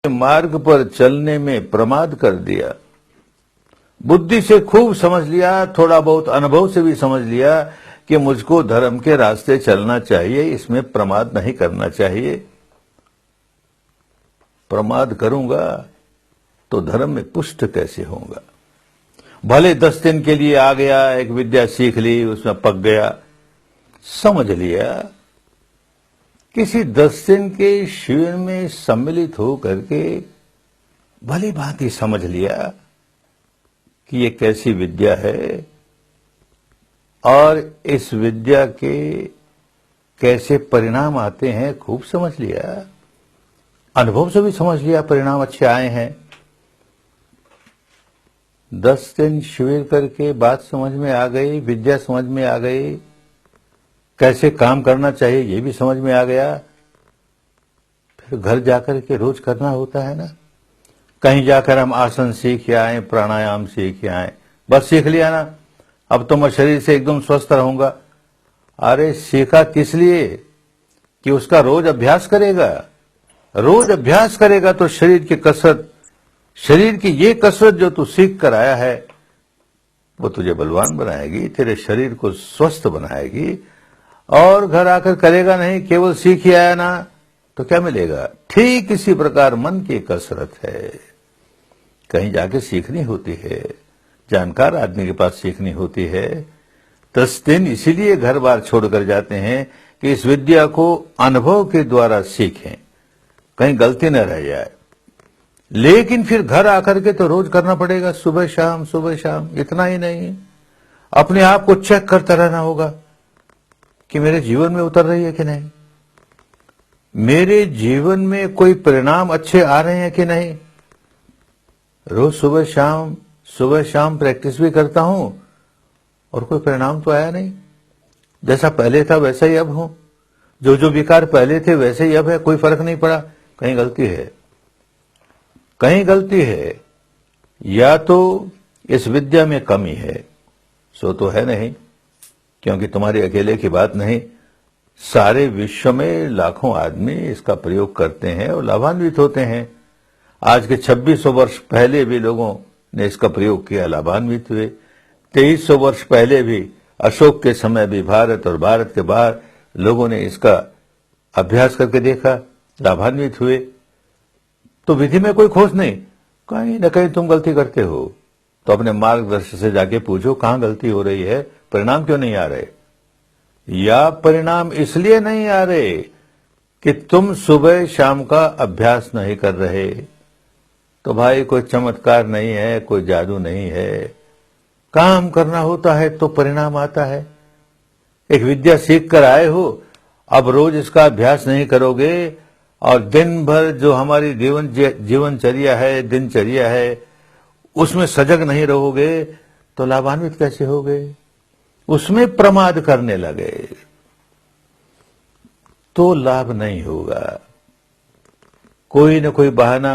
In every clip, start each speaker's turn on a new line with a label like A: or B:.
A: मार्ग पर चलने में प्रमाद कर दिया। बुद्धि से खूब समझ लिया, थोड़ा बहुत अनुभव से भी समझ लिया कि मुझको धर्म के रास्ते चलना चाहिए, इसमें प्रमाद नहीं करना चाहिए। प्रमाद करूंगा तो धर्म में पुष्ट कैसे होऊंगा। भले 10 दिन के लिए आ गया, एक विद्या सीख ली, उसमें पक गया, समझ लिया। किसी 10 दिन के शिविर में सम्मिलित हो करके भली भांति समझ लिया कि ये कैसी विद्या है और इस विद्या के कैसे परिणाम आते हैं, खूब समझ लिया। अनुभव से भी समझ लिया, परिणाम अच्छे आए हैं। 10 दिन शिविर करके बात समझ में आ गई, विद्या समझ में आ गई, कैसे काम करना चाहिए ये भी समझ में आ गया। फिर घर जाकर के रोज करना होता है ना। कहीं जाकर हम आसन सीख आए, प्राणायाम सीख आए, बस सीख लिया ना, अब तो मैं शरीर से एकदम स्वस्थ रहूंगा। अरे सीखा किस लिए कि उसका रोज अभ्यास करेगा। रोज अभ्यास करेगा तो शरीर की कसरत, शरीर की ये कसरत जो तू सीख कर आया है वो तुझे बलवान बनाएगी, तेरे शरीर को स्वस्थ बनाएगी। और घर आकर करेगा नहीं, केवल सीख ही आया ना, तो क्या मिलेगा। ठीक इसी प्रकार मन की कसरत है, कहीं जाके सीखनी होती है, जानकार आदमी के पास सीखनी होती है। 10 दिन इसीलिए घर बार छोड़कर जाते हैं कि इस विद्या को अनुभव के द्वारा सीखें, कहीं गलती न रह जाए। लेकिन फिर घर आकर के तो रोज करना पड़ेगा, सुबह शाम सुबह शाम। इतना ही नहीं, अपने आप को चेक करता रहना होगा कि मेरे जीवन में उतर रही है कि नहीं, मेरे जीवन में कोई परिणाम अच्छे आ रहे हैं कि नहीं। रोज सुबह शाम प्रैक्टिस भी करता हूं और कोई परिणाम तो आया नहीं। जैसा पहले था वैसा ही अब हूं, जो विकार पहले थे वैसे ही अब है, कोई फर्क नहीं पड़ा। कहीं गलती है, कहीं गलती है, या तो इस विद्या में कमी है, सो तो है नहीं, क्योंकि तुम्हारी अकेले की बात नहीं, सारे विश्व में लाखों आदमी इसका प्रयोग करते हैं और लाभान्वित होते हैं। आज के 2600 वर्ष पहले भी लोगों ने इसका प्रयोग किया, लाभान्वित हुए। 2300 वर्ष पहले भी, अशोक के समय भी भारत और भारत के बाहर लोगों ने इसका अभ्यास करके देखा, लाभान्वित हुए। तो विधि में कोई खोज नहीं, कहीं न कहीं तुम गलती करते हो, तो अपने मार्गदर्शक से जाके पूछो कहां गलती हो रही है, परिणाम क्यों नहीं आ रहे। या परिणाम इसलिए नहीं आ रहे कि तुम सुबह शाम का अभ्यास नहीं कर रहे। तो भाई कोई चमत्कार नहीं है, कोई जादू नहीं है, काम करना होता है तो परिणाम आता है। एक विद्या सीख कर आए हो, अब रोज इसका अभ्यास नहीं करोगे और दिन भर जो हमारी जीवनचर्या है, दिनचर्या है, उसमें सजग नहीं रहोगे तो लाभान्वित कैसे होगे। उसमें प्रमाद करने लगे तो लाभ नहीं होगा। कोई न कोई बहाना,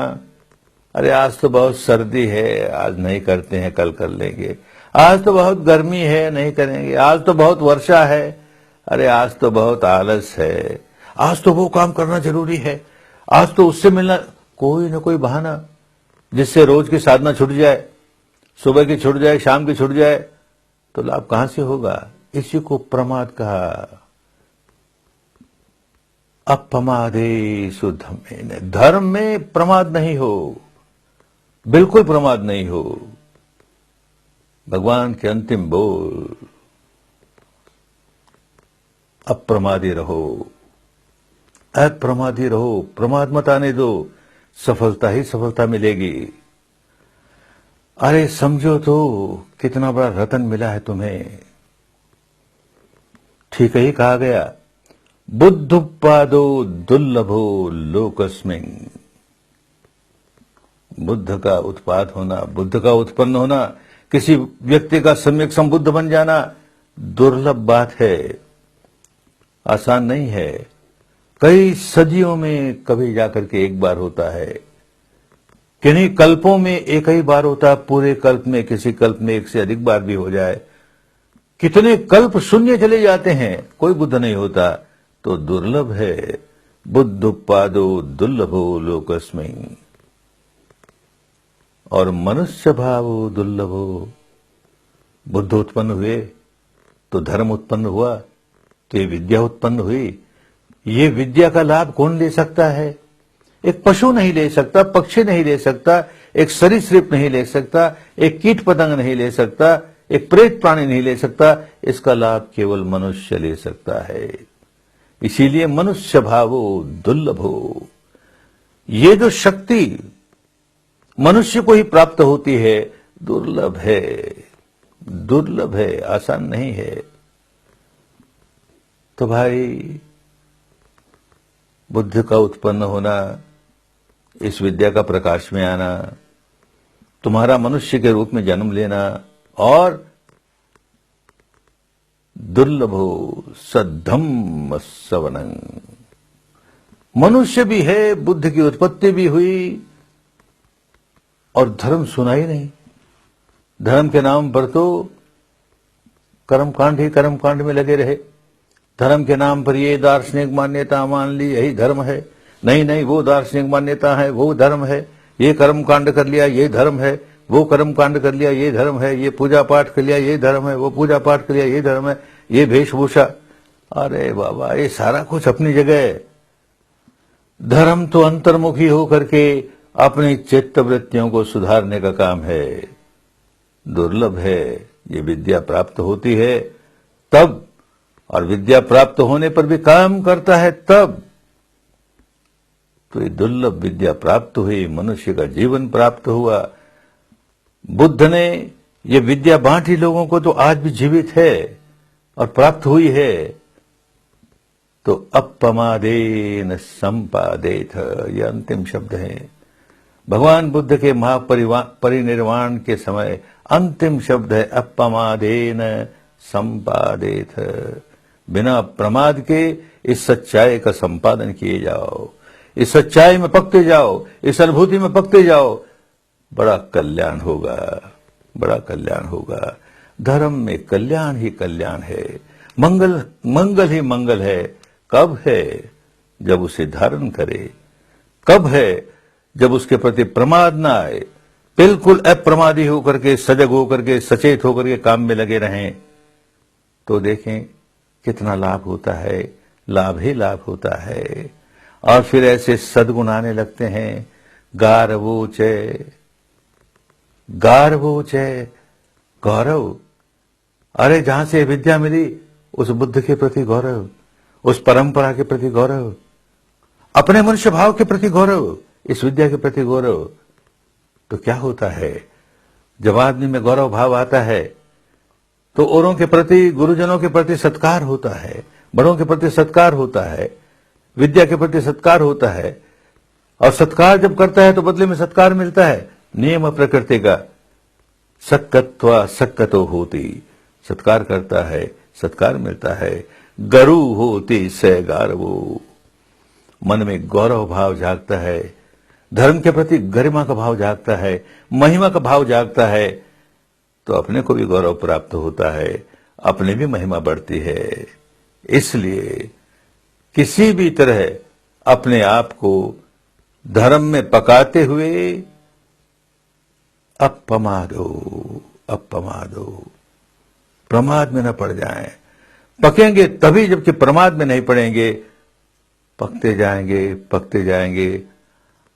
A: अरे आज तो बहुत सर्दी है, आज नहीं करते हैं, कल कर लेंगे। आज तो बहुत गर्मी है, नहीं करेंगे। आज तो बहुत वर्षा है, अरे आज तो बहुत आलस है। आज तो वो काम करना जरूरी है, आज तो उससे मिलना। कोई न कोई बहाना जिससे रोज की साधना छूट जाए, सुबह की छूट जाए, शाम की छूट जाए, तो लाभ कहां से होगा। इसी को प्रमाद कहा। अपमादेषु धम्मेन, धर्म में प्रमाद नहीं हो, बिल्कुल प्रमाद नहीं हो। भगवान के अंतिम बोल, अप्रमादी रहो, अप्रमादी रहो, प्रमाद मत आने दो, सफलता ही सफलता मिलेगी। अरे समझो तो कितना बड़ा रतन मिला है तुम्हें। ठीक ही कहा गया, बुद्धुपादो दुर्लभो लोकस्मिन्। बुद्ध का उत्पाद होना, बुद्ध का उत्पन्न होना, किसी व्यक्ति का सम्यक संबुद्ध बन जाना दुर्लभ बात है, आसान नहीं है। कई सदियों में कभी जाकर के एक बार होता है, किन्हीं कल्पों में एक ही बार होता है, पूरे कल्प में, किसी कल्प में एक से अधिक बार भी हो जाए। कितने कल्प शून्य चले जाते हैं, कोई बुद्ध नहीं होता, तो दुर्लभ है। बुद्धुपादो दुर्लभो लोकस्मिन्। और मनुष्य भावो दुर्लभो। बुद्ध उत्पन्न हुए तो धर्म उत्पन्न हुआ, तो ये विद्या उत्पन्न हुई। ये विद्या का लाभ कौन ले सकता है? एक पशु नहीं ले सकता, पक्षी नहीं ले सकता, एक सरीसृप नहीं ले सकता, एक कीट पतंग नहीं ले सकता, एक प्रेत प्राणी नहीं ले सकता। इसका लाभ केवल मनुष्य ले सकता है। इसीलिए मनुष्य भावो दुर्लभो। ये जो शक्ति मनुष्य को ही प्राप्त होती है, दुर्लभ है, दुर्लभ है, आसान नहीं है। तो भाई, बुद्ध का उत्पन्न होना, इस विद्या का प्रकाश में आना, तुम्हारा मनुष्य के रूप में जन्म लेना, और दुर्लभो सद्धम्म सवनं। मनुष्य भी है, बुद्ध की उत्पत्ति भी हुई, और धर्म सुना ही नहीं। धर्म के नाम पर तो कर्मकांड ही कर्मकांड में लगे रहे। धर्म के नाम पर ये दार्शनिक मान्यता मान ली, यही धर्म है। नहीं नहीं, वो दार्शनिक मान्यता है, वो धर्म है। ये कर्मकांड कर लिया, ये धर्म है। वो कर्मकांड कर लिया, ये धर्म है। ये पूजा पाठ कर लिया, ये धर्म है। वो पूजा पाठ कर लिया, ये धर्म है। ये वेशभूषा, अरे बाबा, ये सारा कुछ अपनी जगह है। धर्म तो अंतर्मुखी होकर के अपनी चित्त वृत्तियों को सुधारने का काम है। दुर्लभ है। ये विद्या प्राप्त होती है तब, और विद्या प्राप्त होने पर भी काम करता है तब। तो ये दुर्लभ विद्या प्राप्त हुई, मनुष्य का जीवन प्राप्त हुआ। बुद्ध ने ये विद्या बांटी लोगों को, तो आज भी जीवित है और प्राप्त हुई है। तो अपमादेन संपादेथ, ये अंतिम शब्द है। भगवान बुद्ध के महापरिनिर्वाण के समय अंतिम शब्द है अपमादेन संपादेथ। बिना प्रमाद के इस सच्चाई का संपादन किए जाओ, इस सच्चाई में पकते जाओ, इस अनुभूति में पकते जाओ, बड़ा कल्याण होगा, बड़ा कल्याण होगा। धर्म में कल्याण ही कल्याण है, मंगल मंगल ही मंगल है। कब है? जब उसे धारण करे। कब है? जब उसके प्रति प्रमाद ना आए, बिल्कुल अप्रमादी होकर के, सजग होकर के, सचेत होकर के काम में लगे रहें। तो देखें कितना लाभ होता है, लाभ ही लाभ होता है। और फिर ऐसे सद्गुण आने लगते हैं। गारवोचय, गारवोचय, गौरव। अरे जहां से विद्या मिली, उस बुद्ध के प्रति गौरव, उस परंपरा के प्रति गौरव, अपने मनुष्य भाव के प्रति गौरव, इस विद्या के प्रति गौरव। तो क्या होता है? जब आदमी में गौरव भाव आता है तो औरों के प्रति, गुरुजनों के प्रति सत्कार होता है, बड़ों के प्रति सत्कार होता है, विद्या के प्रति सत्कार होता है। और सत्कार जब करता है तो बदले में सत्कार मिलता है। नियम प्रकृति का, सक्कत्वा सक्कतो होती। सत्कार करता है, सत्कार मिलता है। गरु होती से गारवो। मन में गौरव भाव जागता है, धर्म के प्रति गरिमा का भाव जागता है, महिमा का भाव जागता है। तो अपने को भी गौरव प्राप्त होता है, अपने भी महिमा बढ़ती है। इसलिए किसी भी तरह अपने आप को धर्म में पकाते हुए अपमादो, अपमादो, प्रमाद में न पड़ जाएं। पकेंगे तभी जबकि प्रमाद में नहीं पड़ेंगे। पकते जाएंगे, पकते जाएंगे,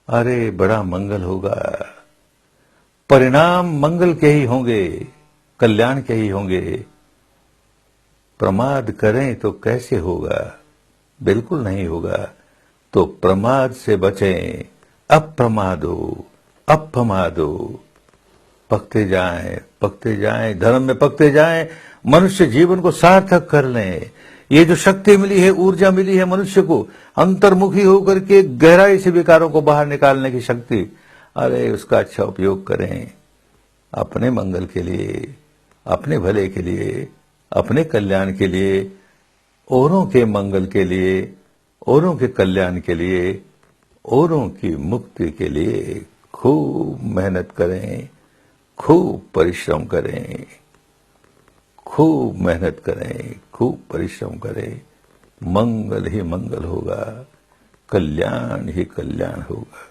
A: अरे बड़ा मंगल होगा। परिणाम मंगल के ही होंगे, कल्याण के ही होंगे। प्रमाद करें तो कैसे होगा? बिल्कुल नहीं होगा। तो प्रमाद से बचें। अप्रमादो, अपमादो। पकते जाएं, धर्म में पकते जाएं, मनुष्य जीवन को सार्थक कर लें। ये जो शक्ति मिली है, ऊर्जा मिली है मनुष्य को, अंतर्मुखी होकर के गहराई से विकारों को बाहर निकालने की शक्ति, अरे उसका अच्छा उपयोग करें अपने मंगल के लिए, अपने भले के लिए, अपने कल्याण के लिए, औरों के मंगल के लिए, औरों के कल्याण के लिए, औरों की मुक्ति के लिए खूब मेहनत करें, खूब परिश्रम करें, खूब मेहनत करें, खूब परिश्रम करें। मंगल ही मंगल होगा, कल्याण ही कल्याण होगा।